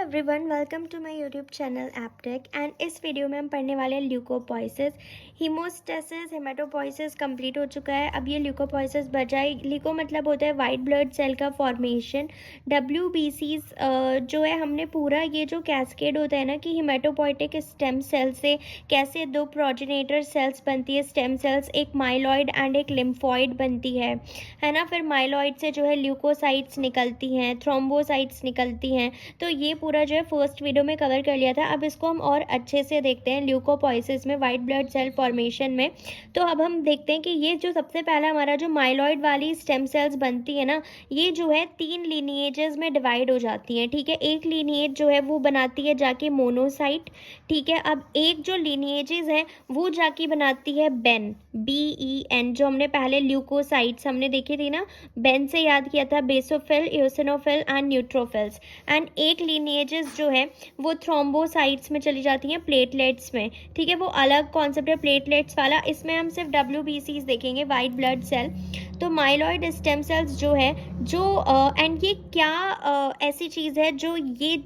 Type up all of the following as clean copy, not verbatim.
Everyone, welcome to my YouTube channel Aptech. And इस video में हम पढ़ने वाले हैं ल्यूकोपोइसिस, हीमोस्टेसिस, हेमाटोपोइसिस कंप्लीट हो चुका है। अब ये ल्यूकोपोइसिस बचा है। ल्यूको मतलब होता है वाइट ब्लड सेल का फॉर्मेशन। डब्ल्यूबीसीज जो है, हमने पूरा ये जो कैस्केड होता है ना कि हेमाटोपोइटिक स्टेम सेल से कैसे दो प्रोजेनेटर सेल्स बनती है, स्टेम सेल्स, एक माइलॉइड एंड एक लिम्फॉइड बनती है ना। फिर माइलॉइड से जो है ल्यूकोसाइट्स निकलती हैं, थ्रोम्बोसाइट्स निकलती हैं। तो ये पूरा जो है फर्स्ट वीडियो में कवर कर लिया था। अब इसको हम और अच्छे से देखते हैं ल्यूकोपोइसिस में, वाइट ब्लड सेल फॉर्मेशन में। तो अब हम देखते हैं कि ये जो सबसे पहला हमारा जो माइलॉइड वाली स्टेम सेल्स बनती है ना, ये जो है 3 लीनिएजेस में डिवाइड हो जाती हैं। ठीक है, एक लीनिएज जो है वो बनाती है जाके मोनोसाइट। ठीक है, अब एक जो लीनिएजेस है वो जाके बनाती है बेन, BEN, जो हमने पहले ल्यूकोसाइट्स हमने देखी थी ना, बेन से याद किया था, basophil, eosinophil and neutrophils. And एक लीनिएजेस जो है वो थ्रोम्बोसाइट्स में चली जाती हैं, प्लेटलेट्स में। ठीक है, वो अलग कॉन्सेप्ट है प्लेटलेट्स वाला। इसमें हम सिर्फ WBCs देखेंगे, वाइट ब्लड सेल। तो माइलॉइड स्टेम सेल्स जो है, जो एंड ये क्या ऐसी चीज़ है जो ये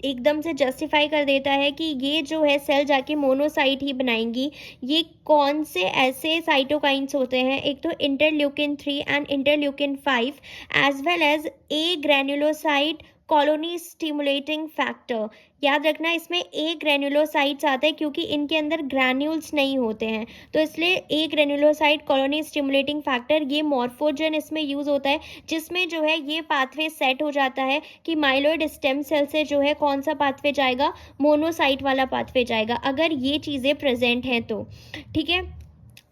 एकदम से जस्टिफाई कर देता है कि ये जो है सेल जाके मोनोसाइट ही बनाएंगी। ये कौन से ऐसे साइटोकाइंस होते हैं, एक तो interleukin 3 and interleukin 5 as well as a granulocyte colony stimulating factor. याद रखना, इसमें ए ग्रैन्युलोसाइट्स आते हैं क्योंकि इनके अंदर ग्रैन्यूल्स नहीं होते हैं, तो इसलिए ए ग्रैन्युलोसाइट कॉलोनी स्टिमुलेटिंग फैक्टर, ये मॉर्फोजन इसमें यूज़ होता है, जिसमें जो है ये पाथवे सेट हो जाता है कि माइलॉइड स्टेम सेल से जो है कौन सा पाथवे जाएगा, मोनोसाइट वाला पाथवे जाएगा, अगर ये चीज़ें प्रेजेंट हैं तो। ठीक है,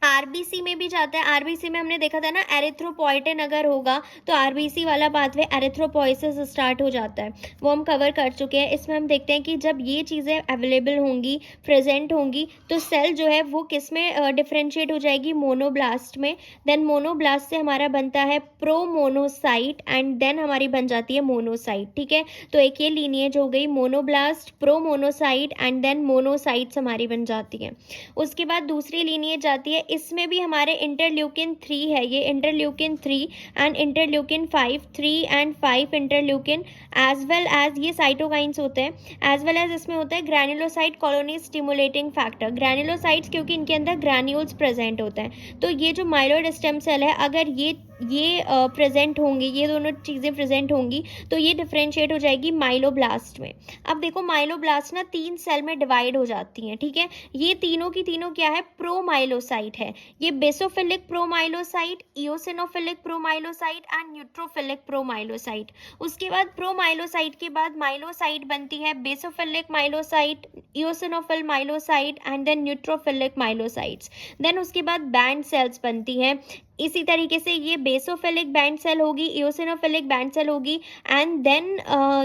आरबीसी में भी जाता है। आरबीसी में हमने देखा था ना, एरिथ्रोपोइटिन अगर होगा तो आरबीसी वाला पाथवे एरिथ्रोपोइसिस स्टार्ट हो जाता है, वो हम कवर कर चुके हैं। इसमें हम देखते हैं कि जब ये चीज़ें अवेलेबल होंगी, प्रेजेंट होंगी, तो सेल जो है वो किस में डिफ्रेंशिएट हो जाएगी, मोनोब्लास्ट में। देन मोनोब्लास्ट से हमारा बनता है प्रोमोनोसाइट एंड देन हमारी बन जाती है मोनोसाइट। ठीक है, तो एक ये लीनिएज हो गई, मोनोब्लास्ट, प्रोमोनोसाइट एंड देन मोनोसाइट्स हमारी बन जाती है। उसके बाद दूसरी लीनिएज आती है, इसमें भी हमारे इंटरल्यूकिन 3 है, ये interleukin 3 and interleukin 5, 3 and 5 interleukin, as well as ये साइटोकाइंस होते हैं, एज वेल एज इसमें होता है granulocyte colony stimulating factor. Granulocytes क्योंकि इनके अंदर ग्रैन्यूल्स प्रेजेंट होते हैं, तो ये जो माइलॉइड स्टेम सेल है, अगर ये प्रेजेंट होंगी, ये दोनों चीज़ें प्रेजेंट होंगी, तो ये डिफ्रेंशिएट हो जाएगी माइलोब्लास्ट में। अब देखो, माइलोब्लास्ट ना 3 सेल में डिवाइड हो जाती हैं। ठीक है, ये तीनों की तीनों क्या है, प्रोमाइलोसाइट है। ये basophilic promyelocyte, eosinophilic promyelocyte and neutrophilic promyelocyte. उसके बाद प्रोमाइलोसाइट के बाद माइलोसाइट बनती है, basophilic myelocyte, eosinophil myelocyte and then neutrophilic myelocytes. Then उसके बाद बैंड सेल्स बनती हैं। इसी तरीके से ये बेसोफिलिक बैंड सेल होगी, इओसिनोफिलिक बैंड सेल होगी एंड देन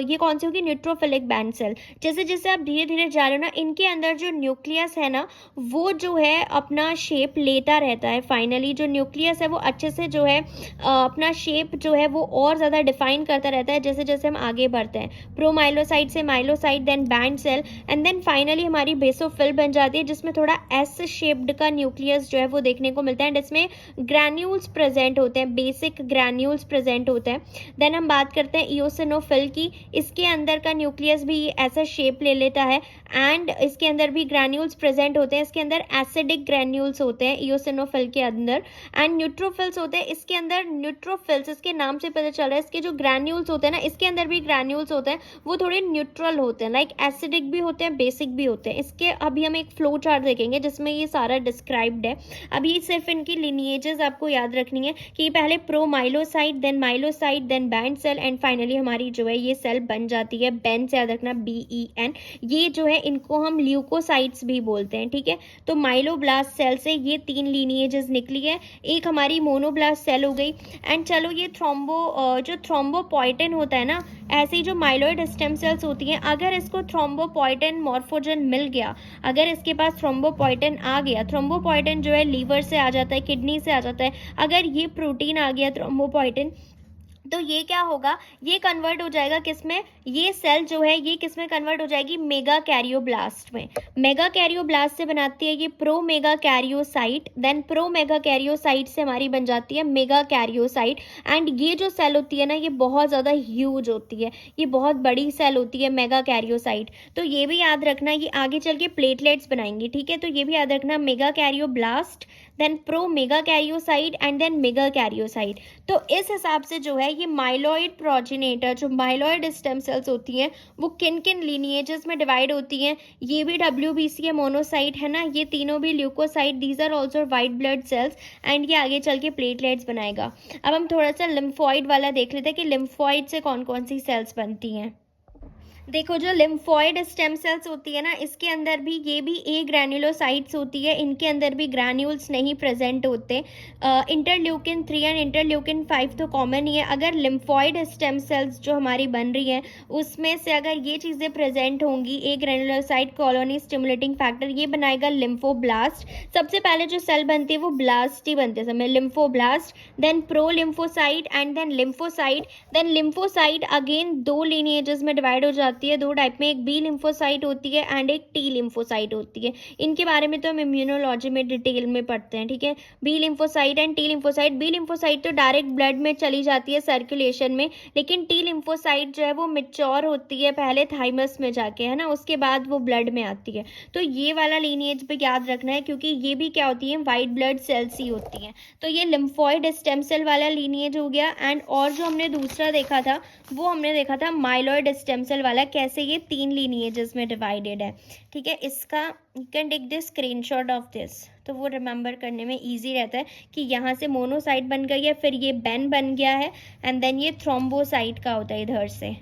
ये कौन सी होगी, न्यूट्रोफिलिक बैंड सेल। जैसे जैसे आप धीरे धीरे जा रहे हो ना, इनके अंदर जो न्यूक्लियस है ना, वो जो है अपना शेप लेता रहता है। फाइनली जो न्यूक्लियस है वो अच्छे से जो है अपना शेप जो है वो और ज़्यादा डिफाइन करता रहता है जैसे जैसे हम आगे बढ़ते हैं। प्रोमाइलोसाइट से myelocyte, then band cell and then finally हमारी बेसोफिल बन जाती है, जिसमें थोड़ा एस शेप्ड का न्यूक्लियस जो है वो देखने को मिलता है एंड इसमें ग्रैन्यूल्स प्रेजेंट होते हैं, बेसिक ग्रैन्यूल्स प्रेजेंट होते हैं। देन हम बात करते हैं इओसिनोफिल की, इसके अंदर का न्यूक्लियस भी ऐसा शेप ले लेता है एंड इसके अंदर भी ग्रैन्यूल्स प्रेजेंट होते हैं। इसके अंदर एसिडिक ग्रैन्यूल्स होते हैं इओसिनोफिल के अंदर, एंड न्यूट्रोफिल्स होते हैं इसके अंदर। न्यूट्रोफिल्स, इसके नाम से पता चल रहा है, इसके जो ग्रैन्यूल्स होते हैं ना, इसके अंदर भी ग्रैन्यूल्स होते हैं, वो थोड़े न्यूट्रल होते हैं, लाइक एसिडिक भी होते हैं, बेसिक भी होते हैं। इसके अभी हम एक फ्लो चार्ट देखेंगे जिसमें ये सारा डिस्क्राइब्ड है। अभी सिर्फ इनकी लिनिएजेस आपको याद रखनी है कि पहले promyelocyte, then myelocyte, then band cell and finally हमारी जो है ये सेल बन जाती है, बेन से याद रखना, BEN। ये जो है इनको हम ल्यूकोसाइट्स भी बोलते हैं। ठीक है, तो माइलोब्लास्ट सेल से ये 3 लीनिएजेस निकली है, एक हमारी मोनोब्लास्ट सेल हो गई। एंड चलो, ये जो थ्रोम्बोपोइटिन होता है ना, ऐसी जो माइलॉइड स्टेम सेल्स होती हैं, अगर इसको थ्रोम्बोपोइटिन मॉर्फोजन मिल गया, अगर इसके पास थ्रोम्बोपोइटिन आ गया, थ्रोम्बोपोइटिन जो है लीवर से आ जाता है, किडनी से आ जाता है, अगर ये प्रोटीन आ गया थ्रोम्बोपोइटिन, तो ये क्या होगा, ये कन्वर्ट हो जाएगा किस में, ये सेल जो है ये किस में कन्वर्ट हो जाएगी, मेगा कैरियोब्लास्ट में। मेगा कैरियोब्लास्ट से बनाती है ये promegakaryocyte, then promegakaryocyte से हमारी बन जाती है मेगा कैरियोसाइट। एंड ये जो सेल होती है ना ये बहुत ज़्यादा ह्यूज होती है, ये बहुत बड़ी सेल होती है मेगा कैरियोसाइट। तो ये भी याद रखना, ये आगे चल के प्लेटलेट्स बनाएंगी, ठीक है। तो ये भी याद रखना, megakaryoblast, then promegakaryocyte and then megakaryocyte. तो इस हिसाब से जो है ये माइलॉइड प्रोजेनेटर, जो माइलॉइड स्टेम सेल्स होती हैं वो किन किन लीनिएजेस में डिवाइड होती हैं। ये भी WBC है, मोनोसाइट है ना, ये तीनों भी leukocyte, these are also white blood cells and ये आगे चल के प्लेटलेट्स बनाएगा। अब हम थोड़ा सा लिम्फॉइड वाला देख लेते हैं कि लिम्फॉइड से कौन कौन सी सेल्स बनती हैं। देखो जो लिम्फॉइड स्टेम सेल्स होती है ना इसके अंदर भी ये भी ए ग्रैन्युलोसाइट्स होती है, इनके अंदर भी ग्रैन्यूल्स नहीं प्रेजेंट होते। इंटरल्यूकिन 3 एंड इंटरल्यूकिन 5 तो कॉमन ही है। अगर लिम्फॉइड स्टेम सेल्स जो हमारी बन रही हैं उसमें से अगर ये चीज़ें प्रेजेंट होंगी, ए ग्रैन्युलोसाइट कॉलोनी स्टिमुलेटिंग फैक्टर, ये बनाएगा लिम्फोब्लास्ट। सबसे पहले जो सेल बनती है वो ब्लास्ट ही बनते हैं समय, lymphoblast, then prolymphocyte and then lymphocyte. Then lymphocyte again दो लीनिएजेस में डिवाइड हो जाती है, दो टाइप में, एक बी लिम्फोसाइट होती है एंड एक टी लिम्फोसाइट होती है। इनके बारे में तो हम इम्यूनोलॉजी में डिटेल में पढ़ते हैं, ठीक है। B lymphocyte and T lymphocyte, B lymphocyte तो डायरेक्ट ब्लड में चली जाती है सर्कुलेशन में, लेकिन टी लिम्फोसाइट जो है वो मिच्योर होती है पहले थाइमस में जाके, है ना, उसके बाद वो ब्लड में आती है। तो ये वाला लीनिएज भी याद रखना है क्योंकि ये भी क्या होती है, वाइट ब्लड सेल्स ही होती हैं। तो ये लिम्फॉइड स्टेम सेल वाला लीनिएज हो गया। एंड और जो हमने दूसरा देखा था वो हमने देखा था माइलॉइड स्टेम सेल वाला, कैसे ये 3 लीनिएजेस में डिवाइडेड है, ठीक है। इसका you can take this screenshot of this, तो वो रिमेंबर करने में इजी रहता है कि यहाँ से मोनोसाइट बन गई है, फिर ये बेन बन गया है एंड देन ये थ्रोम्बोसाइट का होता है इधर से।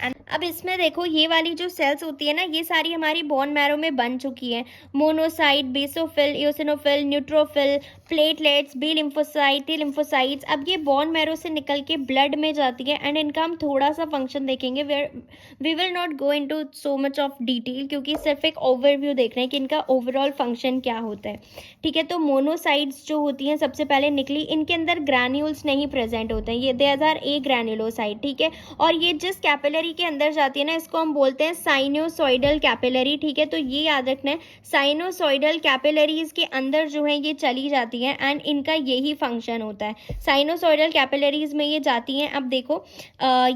एंड अब इसमें देखो ये वाली जो सेल्स होती है ना ये सारी हमारी बोन मैरो में बन चुकी हैं, monocyte, basophil, eosinophil, neutrophil, platelets, B lymphocyte, T lymphocytes. अब ये बोन मैरो से निकल के ब्लड में जाती है एंड इनका हम थोड़ा सा फंक्शन देखेंगे, we will not go into so much of detail क्योंकि सिर्फ एक ओवरव्यू देख रहे हैं कि इनका ओवरऑल फंक्शन क्या होता है, ठीक है। तो मोनोसाइट्स जो होती हैं सबसे पहले निकली, इनके अंदर ग्रैन्यूल्स नहीं प्रेजेंट होते हैं, ये देयर आर ए ग्रैन्युलोसाइट, ठीक है। और ये जिस कैपिलरी के अंदर जाती है ना इसको हम बोलते हैं साइनोसॉइडल कैपिलरी, ठीक है। तो ये याद रखना है, साइनोसॉइडल कैपिलरीज के अंदर जो है ये चली जाती हैं एंड इनका यही फंक्शन होता है, साइनोसॉइडल कैपिलरीज में ये जाती हैं। अब देखो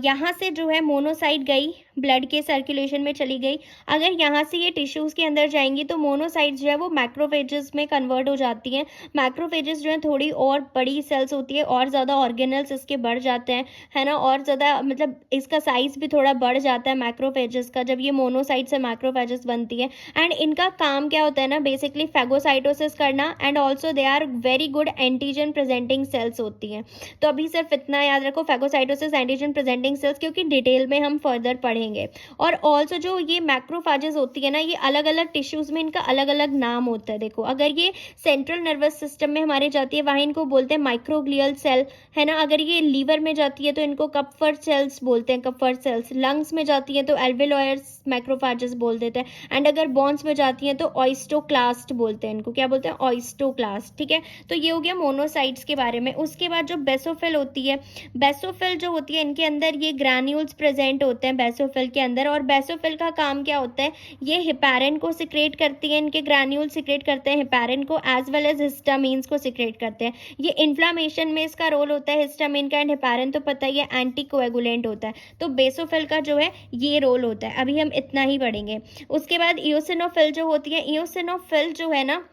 यहाँ से जो है मोनोसाइट गई, ब्लड के सर्कुलेशन में चली गई, अगर यहाँ से ये टिश्यूज़ के अंदर जाएंगी तो मोनोसाइट्स जो है वो मैक्रोफेजेस में कन्वर्ट हो जाती हैं। मैक्रोफेजेस जो है थोड़ी और बड़ी सेल्स होती है और ज़्यादा ऑर्गेनल्स इसके बढ़ जाते हैं, है ना, और ज़्यादा मतलब इसका साइज़ भी थोड़ा बढ़ जाता है मैक्रोफेजेस का जब ये मोनोसाइट से मैक्रोफेजेस बनती है। एंड इनका काम क्या होता है ना, बेसिकली फैगोसाइटोसिस करना and also they are very good antigen presenting cells होती हैं। तो अभी सिर्फ इतना याद रखो, फैगोसाइटोसिस, एंटीजन प्रेजेंटिंग सेल्स, क्योंकि डिटेल में हम फर्दर पढ़ेंगे। और ऑल्सो जो ये मैक्रोफेजेस होती है ना ये अलग अलग टिश्यूज में इनका अलग अलग नाम होता है। देखो अगर ये सेंट्रल नर्वस सिस्टम में हमारे जाती है वहाँ इनको बोलते हैं माइक्रोग्लियल सेल, है ना। अगर ये लीवर में जाती है तो इनको कपफर सेल्स बोलते हैं, कपफर सेल्स। लंग्स में जाती है तो एल्वेलोयर्स मैक्रोफेजेस बोल देते हैं। एंड अगर बोन्स में जाती हैं तो ऑइस्टोक्लास्ट बोलते हैं, इनको क्या बोलते हैं, ऑइस्टोक्लास्ट, ठीक है। तो ये हो गया मोनोसाइट्स के बारे में। उसके बाद जो बेसोफिल होती है, बेसोफिल जो होती है इनके अंदर ये ग्रैन्यूल्स प्रेजेंट होते हैं बेसोफिल के अंदर। और बेसोफिल का काम क्या होता है, ये हिपैरिन को सिक्रेट करती है, इनके ग्रैन्यूल सिक्रेट करते हैं हिपैरिन को, एज वेल एज हिस्टामीन्स को सिक्रेट करते हैं। ये इन्फ्लामेशन में इसका रोल होता है हिस्टामिन का, एंड हिपैरिन तो पता ही है एंटी कोएगुलेंट होता है। तो बेसोफिल का जो है ये रोल होता है, अभी हम इतना ही पढ़ेंगे। उसके बाद इओसिनोफिल जो होती है, इओसिनोफिल जो है ना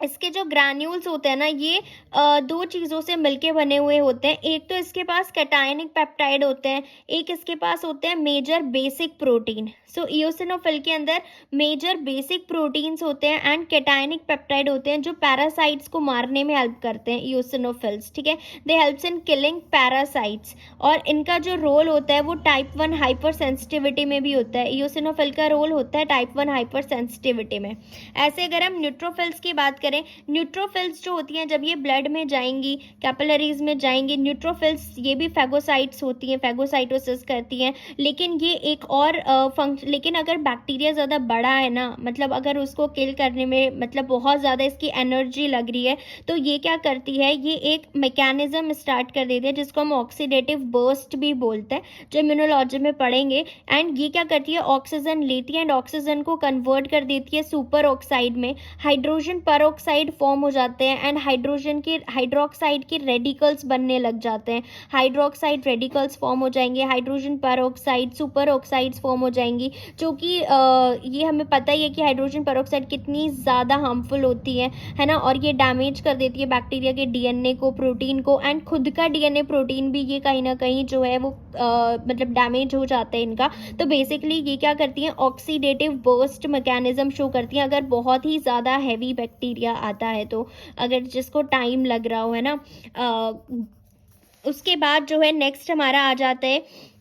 इसके जो ग्रैन्यूल्स होते हैं ना ये दो चीज़ों से मिलके बने हुए होते हैं। एक तो इसके पास कैटायनिक पेप्टाइड होते हैं, एक इसके पास होते हैं मेजर बेसिक प्रोटीन। सो इओसिनोफिल के अंदर मेजर बेसिक प्रोटीन्स होते हैं एंड कैटायनिक पेप्टाइड होते हैं जो पैरासाइट्स को मारने में हेल्प करते हैं, इओसिनोफिल्स, ठीक है। दे हेल्प्स इन किलिंग पैरासाइट्स। और इनका जो रोल होता है वो टाइप 1 हाइपर सेंसिटिविटी में भी होता है। इओसिनोफिल का रोल होता है टाइप 1 हाइपर सेंसिटिविटी में। ऐसे अगर हम न्यूट्रोफिल्स की बात करें, न्यूट्रोफिल्स जो होती हैं जब ये ब्लड में जाएंगी, कैपिलरीज में जाएंगी, न्यूट्रोफिल्स ये भी फेगोसाइट्स होती हैं, फेगोसाइटोसिस करती हैं। लेकिन ये एक और लेकिन अगर बैक्टीरिया ज़्यादा बड़ा है ना, मतलब अगर उसको किल करने में मतलब बहुत ज़्यादा इसकी एनर्जी लग रही है, तो ये क्या करती है, ये एक मैकेनिज्म स्टार्ट कर देती है जिसको हम ऑक्सीडेटिव बर्स्ट भी बोलते हैं, जो इम्यूनोलॉजी में पढ़ेंगे। एंड ये क्या करती है, ऑक्सीजन लेती है एंड ऑक्सीजन को कन्वर्ट कर देती है सुपर ऑक्साइड में, हाइड्रोजन पर ऑक्साइड फॉर्म हो जाते हैं एंड हाइड्रोक्साइड के रेडिकल्स बनने लग जाते हैं, हाइड्रोक्साइड रेडिकल्स फॉर्म हो जाएंगे, हाइड्रोजन पर ऑक्साइड सुपर ऑक्साइड्स फॉर्म हो जाएंगी, जो कि ये हमें पता ही है कि हाइड्रोजन पर ऑक्साइड कितनी ज़्यादा हार्मफुल होती है ना, और ये डैमेज कर देती है बैक्टीरिया के डीएनए को, प्रोटीन को, एंड खुद का डीएनए प्रोटीन भी ये कहीं ना कहीं जो है वो मतलब डैमेज हो जाता है इनका। तो बेसिकली ये क्या करती हैं, ऑक्सीडेटिव बर्स्ट मैकेनिज्म शो करती हैं अगर बहुत ही ज़्यादा हैवी बैक्टीरिया आता है तो, अगर जिसको टाइम लग रहा हो, है ना। उसके बाद जो है नेक्स्ट हमारा आ जाता है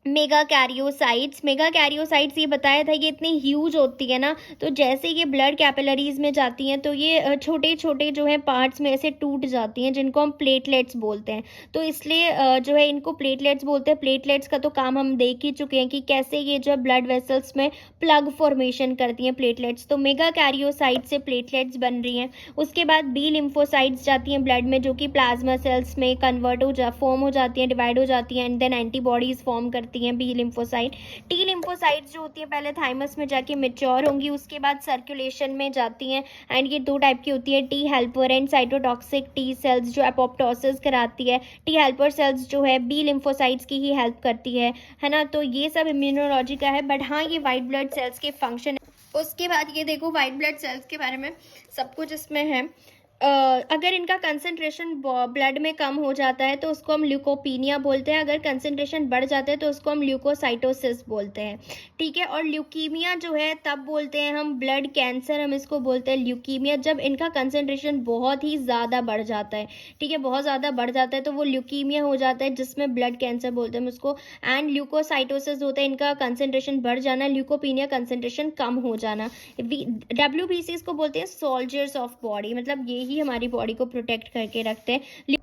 मेगा कैरियोसाइट्स। मेगा कैरियोसाइट्स ये बताया था ये इतनी ह्यूज होती है ना, तो जैसे ये ब्लड कैपिलरीज में जाती हैं तो ये छोटे छोटे जो है पार्ट्स में ऐसे टूट जाती हैं, जिनको हम प्लेटलेट्स बोलते हैं। तो इसलिए जो है इनको प्लेटलेट्स बोलते हैं। प्लेटलेट्स का तो काम हम देख ही चुके हैं कि कैसे ये जो ब्लड वेसल्स में प्लग फॉर्मेशन करती हैं प्लेटलेट्स। तो मेगा कैरियोसाइट से प्लेटलेट्स बन रही हैं। उसके बाद बी लिम्फोसाइट्स जाती हैं ब्लड में, जो कि प्लाज्मा सेल्स में फॉर्म हो जाती हैं, डिवाइड हो जाती हैं एंड देन एंटीबॉडीज फॉर्म करती हैं बी लिम्फोसाइट। टी लिम्फोसाइट्स जो होती है पहले थाइमस में जाके मेच्योर होंगी, उसके बाद सर्कुलेशन में जाती हैं एंड ये दो टाइप की होती है, T helper and cytotoxic T cells जो एपोप्टोसिस कराती है। टी हेल्पर सेल्स जो है बी लिम्फोसाइट्स की ही हेल्प करती है ना। तो ये सब इम्यूनोलॉजी का है, बट हाँ ये वाइट ब्लड सेल्स के फंक्शन है। उसके बाद ये देखो वाइट ब्लड सेल्स के बारे में सब कुछ इसमें है। अगर इनका कंसंट्रेशन ब्लड में कम हो जाता है तो उसको हम ल्यूकोपीनिया बोलते हैं, अगर कंसंट्रेशन बढ़ जाता है तो उसको हम ल्यूकोसाइटोसिस बोलते हैं, ठीक है। और ल्यूकीमिया जो है तब बोलते हैं हम ब्लड कैंसर, हम इसको बोलते हैं ल्यूकीमिया, जब इनका कंसंट्रेशन बहुत ही ज़्यादा बढ़ जाता है, ठीक है, बहुत ज़्यादा बढ़ जाता है तो वो ल्यूकीमिया हो जाता है, जिसमें ब्लड कैंसर बोलते हैं हम उसको। एंड ल्यूकोसाइटोसिस होता है इनका कंसंट्रेशन बढ़ जाना, ल्यूकोपीनिया कंसंट्रेशन कम हो जाना। WBC इसको बोलते हैं सोल्जर्स ऑफ बॉडी, मतलब ये ही हमारी बॉडी को प्रोटेक्ट करके रखते हैं।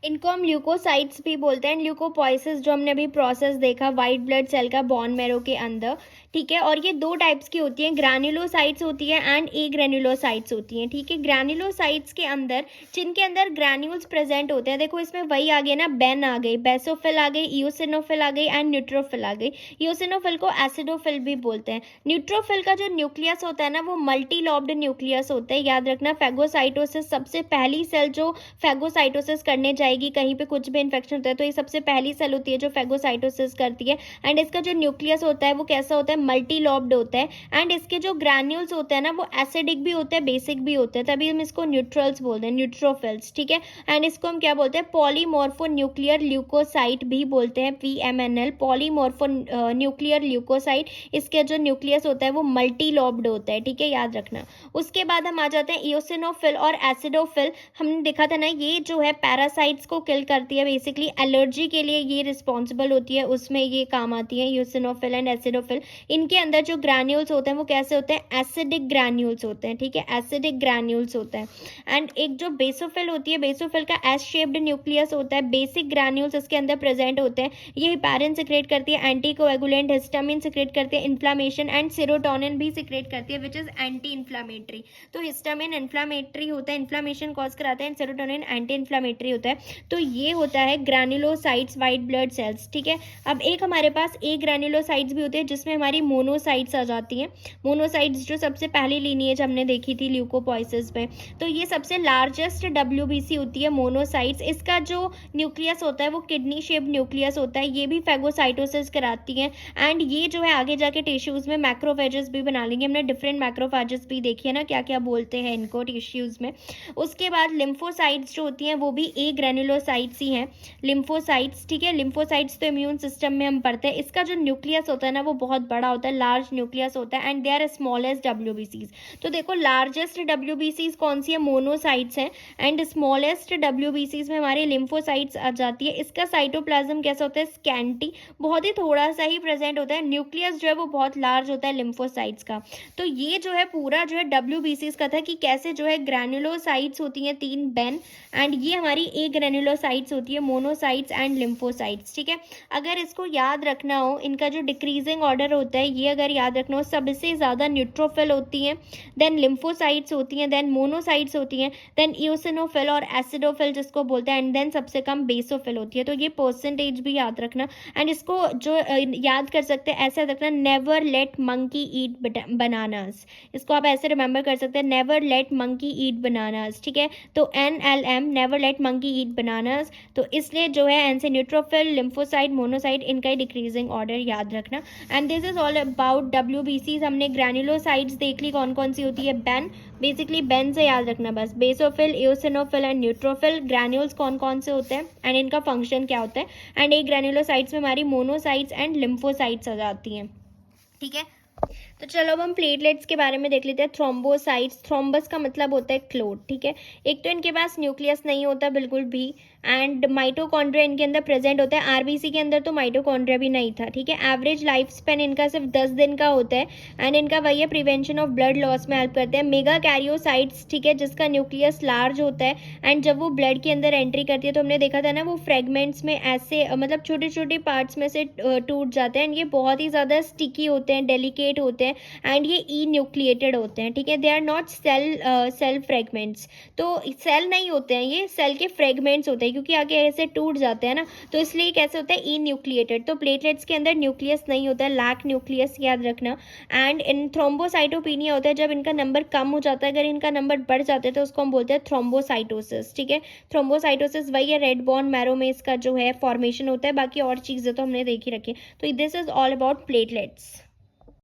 इनको हम ल्यूकोसाइट्स भी बोलते हैं। ल्यूकोपोइसिस जो हमने अभी प्रोसेस देखा वाइट ब्लड सेल का बोन मैरो के अंदर, ठीक है। और ये दो टाइप्स की होती हैं, ग्रैन्युलोसाइट्स होती है एंड ए ग्रैन्युलोसाइट्स होती हैं, ठीक है। ग्रैन्युलोसाइट्स के अंदर जिनके अंदर ग्रैन्यूल्स प्रेजेंट होते हैं, देखो इसमें वही आ गए ना, बेन आ गई, बेसोफिल आ गई, इओसिनोफिल आ गई एंड न्यूट्रोफिल आ गई। इओसिनोफिल को एसिडोफिल भी बोलते हैं। न्यूट्रोफिल का जो न्यूक्लियस होता है ना वो मल्टी लॉब्ड न्यूक्लियस होता है, याद रखना। फेगोसाइटोसिस सबसे पहली सेल जो फेगोसाइटोसिस करने जाएगी, कहीं पे कुछ भी इन्फेक्शन होता है तो ये सबसे पहली सेल होती है जो फेगोसाइटोसिस करती है। एंड इसका जो न्यूक्लियस होता है वो कैसा होता है, मल्टी लॉब्ड होता है। एंड इसके जो ग्रैन्यूल्स होते हैं ना वो एसिडिक भी होते हैं, बेसिक भी होते हैं, तभी हम इसको न्यूट्रल्स बोलते हैं, न्यूट्रोफिल्स, ठीक है। एंड इसको हम क्या बोलते हैं, पॉलीमॉर्फो न्यूक्लियर ल्यूकोसाइट भी बोलते हैं, PMNL, पॉलीमॉर्फो न्यूक्लियर ल्यूकोसाइट। इसके जो न्यूक्लियस होता है वो मल्टी लॉब्ड होता है, ठीक है, याद रखना। उसके बाद हम आ जाते हैं इओसिनोफिल और एसिडोफिल। हमने देखा था ना ये जो है पैरासाइट्स को किल करती है, बेसिकली एलर्जी के लिए ये रिस्पॉन्सिबल होती है, उसमें ये काम आती है इओसिनोफिल एंड एसिडोफिल। इनके अंदर जो ग्रैन्यूल्स होते हैं वो कैसे होते हैं, एसिडिक ग्रैन्यूल्स होते हैं, ठीक है, एसिडिक ग्रैन्यूल्स होते हैं। एंड एक जो बेसोफिल होती है, बेसोफिल का एस शेप्ड न्यूक्लियस होता है, बेसिक ग्रैन्यूल्स इसके अंदर प्रेजेंट होते हैं। ये हिपैरिन सिक्रेट करती है, एंटी कोएगुलेंट, हिस्टामिन सिक्रेट करती है, इन्फ्लामेशन एंड सेरोटोनिन भी सिक्रेट करती है विच इज एंटी इन्फ्लामेटरी। तो हिस्टामिन इन्फ्लामेटरी होता है, इन्फ्लामेशन कॉज कराता है, सेरोटोनिन एंटी इन्फ्लामेटरी होता है। तो ये होता है ग्रैन्युलोसाइट्स, वाइट ब्लड सेल्स, ठीक है। अब एक हमारे पास ए ग्रैन्युलोसाइट्स भी होते हैं जिसमें हमारी मोनोसाइट्स आ जाती हैं। मोनोसाइट्स जो सबसे पहली लीनिएज हमने देखी थी ल्यूकोपोइसिस में, तो ये सबसे लार्जेस्ट WBC होती है मोनोसाइट्स। इसका जो न्यूक्लियस होता है वो किडनी शेप्ड न्यूक्लियस होता है, ये भी फेगोसाइटोसिस कराती है। एंड ये जो है आगे जाके टिश्यूज में मैक्रोफेजेस भी बना लेंगे, हमने डिफरेंट मैक्रोफेजेस भी देखी है ना, क्या क्या बोलते हैं इनको टिश्यूज में। उसके बाद लिम्फोसाइट्स जो होती हैं वो भी ए ग्रेनुलोसाइट्स ही हैं, लिम्फोसाइट्स, ठीक है। लिम्फोसाइट्स तो इम्यून सिस्टम में हम पढ़ते हैं। इसका जो न्यूक्लियस होता है ना वो बहुत बड़ा होता है, लार्ज न्यूक्लियस होता है, and they are smallest WBCs। तो देखो लार्जेस्ट WBCs कौन सी है, मोनोसाइट्स हैं, एंड स्मॉलेस्ट WBCs में हमारी लिम्फोसाइट्स आ जाती है। इसका साइटोप्लाज्म कैसा होता है, स्कैंटी, बहुत ही थोड़ा सा ही प्रेजेंट होता है। न्यूक्लियस जो है वो बहुत लार्ज होता है लिम्फोसाइट्स का। तो ये जो है पूरा जो है WBCs का था कि कैसे जो है ग्रैनुलोसाइट्स होती हैं 3 बेन, एंड ये हमारी एक ग्रैनुलोसाइट्स होती है, मोनोसाइट्स एंड लिम्फोसाइट्स, ठीक है। अगर इसको याद रखना हो, इनका जो डिक्रीजिंग ऑर्डर होता है ये अगर याद रखना हो, सबसे ज़्यादा न्यूट्रोफिल होती हैं, देन लिम्फोसाइट्स होती हैं, देन मोनोसाइट्स होती हैं, देन इओसिनोफिल और एसिडोफिल जिसको बोलते हैं, एंड देन सबसे कम बेसोफिल होती है। तो ये परसेंटेज भी याद रखना, एंड इसको जो याद कर सकते हैं ऐसे याद रखना, नेवर लेट मंकी ईट बनानास। इसको आप ऐसे रिमेंबर कर सकते हैं, नेवर लेट मंकी ईट बनानास, ठीक है। तो NLM, नेवर लेट मंकी ईट बनानास। तो इसलिए जो है एन से न्यूट्रोफिल, लिम्फोसाइट, मोनोसाइट, इनका ही डिक्रीजिंग ऑर्डर याद रखना। And this is all about WBCs। हमने ग्रैनुलोसाइट्स देख ली कौन कौन सी होती है, बेन, बेसिकली बेन से याद रखना बस, basophil, eosinophil and neutrophil. Granules कौन कौन से होते हैं एंड इनका फंक्शन क्या होता है, एंड एक ग्रैनुलोसाइट्स में हमारी मोनोसाइट्स एंड लिम्फोसाइट्स आ जाती हैं, ठीक है। तो चलो अब हम प्लेटलेट्स के बारे में देख लेते हैं। थ्रोम्बोसाइट्स, थ्रोम्बस का मतलब होता है क्लोट, ठीक है। एक तो इनके पास न्यूक्लियस नहीं होता बिल्कुल भी, एंड माइटोकॉन्ड्रिया इनके अंदर प्रेजेंट होता है। RBC के अंदर तो माइटोकॉन्ड्रिया भी नहीं था, ठीक है। एवरेज लाइफ स्पेन इनका सिर्फ 10 दिन का होता है, एंड इनका वही है प्रिवेंशन ऑफ ब्लड लॉस में हेल्प करते हैं। मेगा कैरियोसाइट्स, ठीक है, जिसका न्यूक्लियस लार्ज होता है, एंड जब वो ब्लड के अंदर एंट्री करती है तो हमने देखा था ना वो फ्रेगमेंट्स में ऐसे मतलब छोटे छोटे पार्ट्स में से टूट जाते हैं, एंड ये बहुत ही ज़्यादा स्टिकी होते हैं, डेलिकेट होते हैं, एंड ये ई न्यूक्लिएटेड होते हैं, ठीक है। They are not cell fragments, तो सेल नहीं होते हैं, ये सेल के फ्रेगमेंट्स होते हैं, क्योंकि आगे ऐसे टूट जाते हैं ना, तो इसलिए कैसे होता है, ई न्यूक्लिएटेड। तो प्लेटलेट्स के अंदर न्यूक्लियस नहीं होता है, लैक न्यूक्लियस, याद रखना। एंड इन थ्रोम्बोसाइटोपिनिया होता है जब इनका नंबर कम हो जाता है, अगर इनका नंबर बढ़ जाता है तो उसको हम बोलते हैं थ्रोम्बोसाइटोसिस, ठीक है। थ्रोम्बोसाइटोसिस वही है, रेड बोन मैरो में इसका जो है फॉर्मेशन होता है, बाकी और चीज़ें तो हमने देखी रखी है। तो this is all about platelets.